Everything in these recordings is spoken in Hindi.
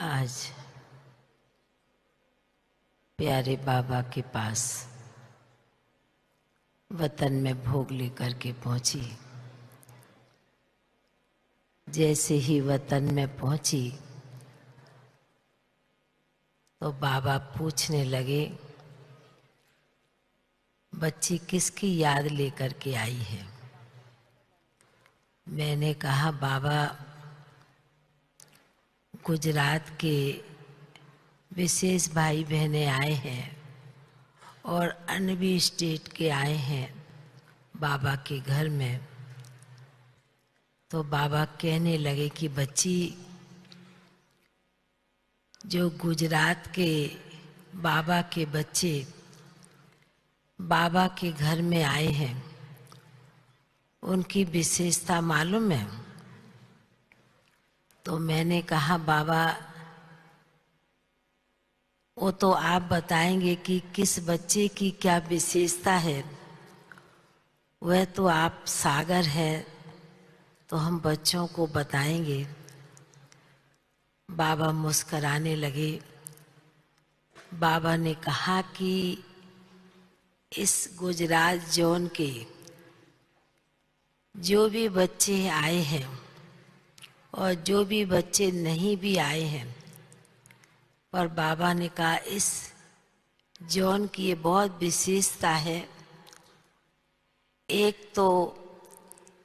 आज प्यारे बाबा के पास वतन में भोग लेकर के पहुंची। जैसे ही वतन में पहुंची तो बाबा पूछने लगे, बच्ची किसकी याद लेकर के आई है? मैंने कहा, बाबा गुजरात के विशेष भाई बहनें आए हैं और अन्य भी स्टेट के आए हैं बाबा के घर में। तो बाबा कहने लगे कि बच्ची, जो गुजरात के बाबा के बच्चे बाबा के घर में आए हैं, उनकी विशेषता मालूम है? तो मैंने कहा, बाबा वो तो आप बताएंगे कि किस बच्चे की क्या विशेषता है। वह तो आप सागर है, तो हम बच्चों को बताएंगे। बाबा मुस्कराने लगे। बाबा ने कहा कि इस गुजरात जोन के जो भी बच्चे आए हैं और जो भी बच्चे नहीं भी आए हैं, पर बाबा ने कहा इस जोन की ये बहुत विशेषता है। एक तो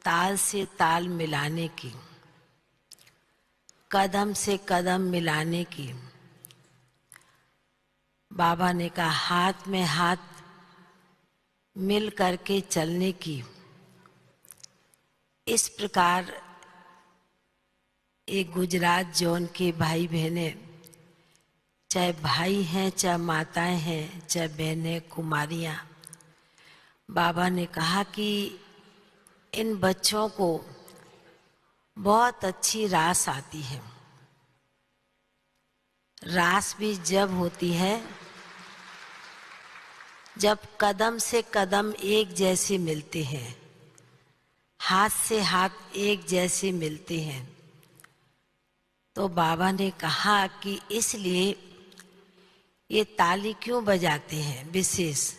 ताल से ताल मिलाने की, कदम से कदम मिलाने की। बाबा ने कहा हाथ में हाथ मिल करके चलने की। इस प्रकार एक गुजरात जोन के भाई बहनें, चाहे भाई हैं, चाहे माताएं हैं, चाहे बहनें, कुमारियां, बाबा ने कहा कि इन बच्चों को बहुत अच्छी रास आती है। रास भी जब होती है जब कदम से कदम एक जैसे मिलते हैं, हाथ से हाथ एक जैसे मिलते हैं। तो बाबा ने कहा कि इसलिए ये ताली क्यों बजाते हैं विशेष?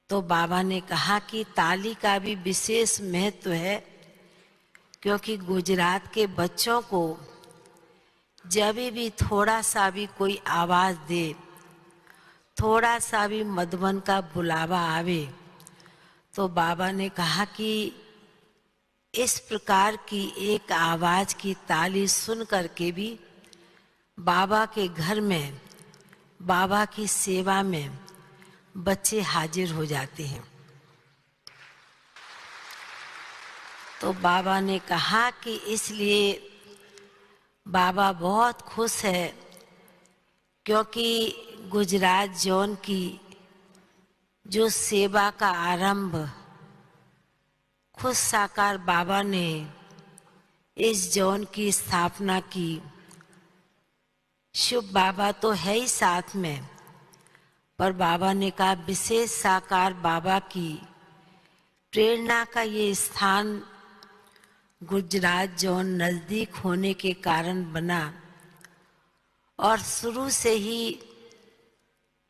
तो बाबा ने कहा कि ताली का भी विशेष महत्व है, क्योंकि गुजरात के बच्चों को जब भी थोड़ा सा भी कोई आवाज दे, थोड़ा सा भी मधुबन का बुलावा आवे, तो बाबा ने कहा कि इस प्रकार की एक आवाज की ताली सुन करके भी बाबा के घर में, बाबा की सेवा में बच्चे हाजिर हो जाते हैं। तो बाबा ने कहा कि इसलिए बाबा बहुत खुश है, क्योंकि गुजरात जोन की जो सेवा का आरंभ खुद साकार बाबा ने इस जोन की स्थापना की। शुभ बाबा तो है ही साथ में, पर बाबा ने कहा विशेष साकार बाबा की प्रेरणा का ये स्थान गुजरात जोन नजदीक होने के कारण बना, और शुरू से ही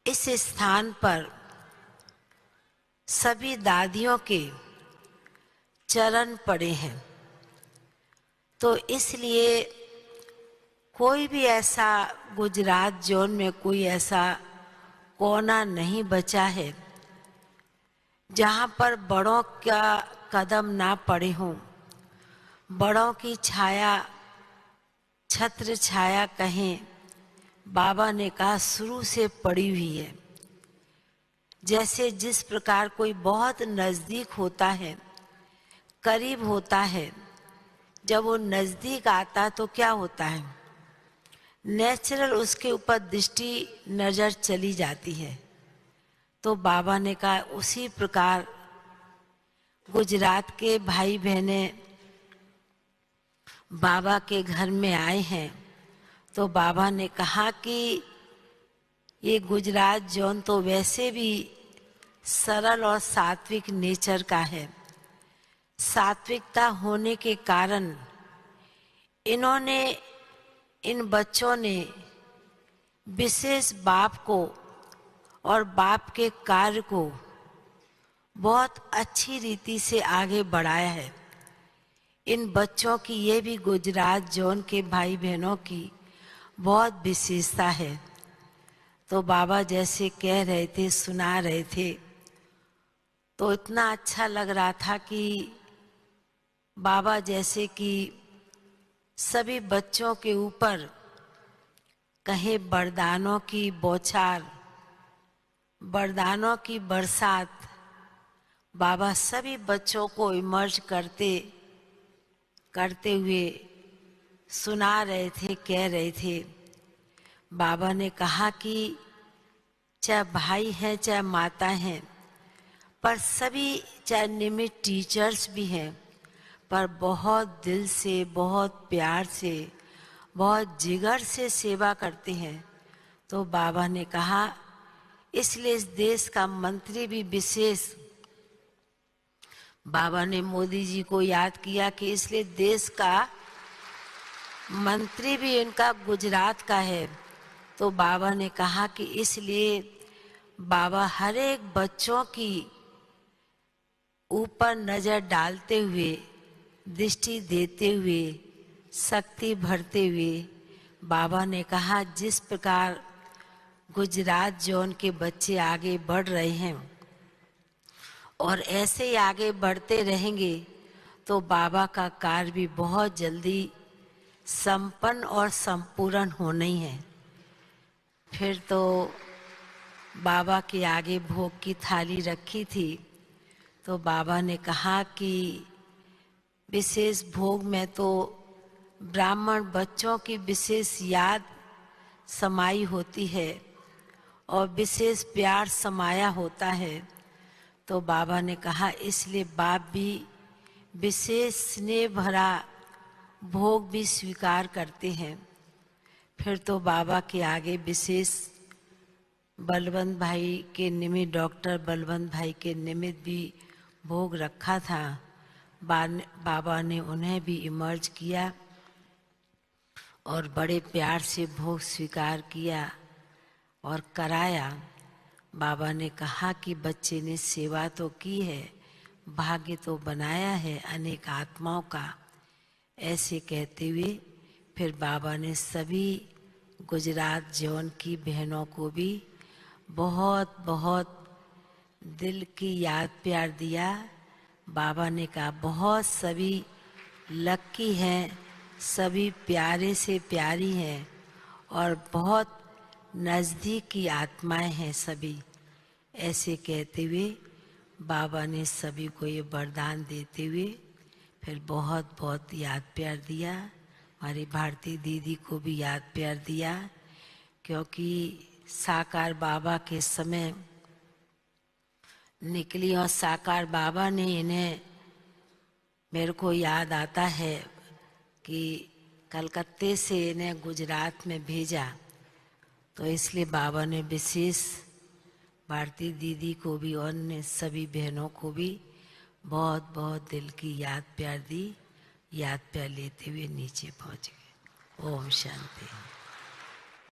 इस स्थान पर सभी दादियों के चरण पड़े हैं। तो इसलिए कोई भी ऐसा गुजरात जोन में कोई ऐसा कोना नहीं बचा है जहाँ पर बड़ों का कदम ना पड़े हों, बड़ों की छाया, छत्र छाया कहें, बाबा ने कहा शुरू से पड़ी हुई है। जैसे जिस प्रकार कोई बहुत नजदीक होता है, करीब होता है, जब वो नजदीक आता तो क्या होता है, नेचुरल उसके ऊपर दृष्टि नजर चली जाती है। तो बाबा ने कहा उसी प्रकार गुजरात के भाई बहनें बाबा के घर में आए हैं। तो बाबा ने कहा कि ये गुजरात जोन तो वैसे भी सरल और सात्विक नेचर का है। सात्विकता होने के कारण इन्होंने इन बच्चों ने विशेष बाप को और बाप के कार्य को बहुत अच्छी रीति से आगे बढ़ाया है। इन बच्चों की ये भी गुजरात जोन के भाई बहनों की बहुत विशेषता है। तो बाबा जैसे कह रहे थे, सुना रहे थे, तो इतना अच्छा लग रहा था कि बाबा जैसे कि सभी बच्चों के ऊपर कहे वरदानों की बौछार, वरदानों की बरसात, बाबा सभी बच्चों को इमर्ज करते हुए सुना रहे थे, कह रहे थे। बाबा ने कहा कि चाहे भाई हैं चाहे माता हैं, पर सभी, चाहे निमित्त टीचर्स भी हैं, पर बहुत दिल से, बहुत प्यार से, बहुत जिगर से सेवा करते हैं। तो बाबा ने कहा इसलिए इस देश का मंत्री भी विशेष, बाबा ने मोदी जी को याद किया कि इसलिए देश का मंत्री भी इनका गुजरात का है। तो बाबा ने कहा कि इसलिए बाबा हर एक बच्चों की ऊपर नजर डालते हुए, दृष्टि देते हुए, शक्ति भरते हुए, बाबा ने कहा जिस प्रकार गुजरात जोन के बच्चे आगे बढ़ रहे हैं और ऐसे ही आगे बढ़ते रहेंगे तो बाबा का कार्य भी बहुत जल्दी संपन्न और संपूर्ण होना ही है। फिर तो बाबा के आगे भोग की थाली रखी थी, तो बाबा ने कहा कि विशेष भोग में तो ब्राह्मण बच्चों की विशेष याद समाई होती है और विशेष प्यार समाया होता है। तो बाबा ने कहा इसलिए बाप भी विशेष स्नेह भरा भोग भी स्वीकार करते हैं। फिर तो बाबा के आगे विशेष बलवंत भाई के निमित्त, डॉक्टर बलवंत भाई के निमित्त भी भोग रखा था। बाबा ने उन्हें भी इमर्ज किया और बड़े प्यार से भोग स्वीकार किया और कराया। बाबा ने कहा कि बच्चे ने सेवा तो की है, भाग्य तो बनाया है अनेक आत्माओं का। ऐसे कहते हुए फिर बाबा ने सभी गुजरात जोन की बहनों को भी बहुत बहुत दिल की याद प्यार दिया। बाबा ने कहा बहुत सभी लक्की हैं, सभी प्यारे से प्यारी हैं और बहुत नज़दीक की आत्माएं हैं सभी। ऐसे कहते हुए बाबा ने सभी को ये वरदान देते हुए फिर बहुत बहुत याद प्यार दिया। हमारी भारती दीदी को भी याद प्यार दिया, क्योंकि साकार बाबा के समय निकली और साकार बाबा ने इन्हें, मेरे को याद आता है कि कलकत्ते से इन्हें गुजरात में भेजा, तो इसलिए बाबा ने विशेष भारती दीदी को भी और ने सभी बहनों को भी बहुत बहुत दिल की याद प्यार दी। याद प्यार लेते हुए नीचे पहुंच गए। ओम शांति।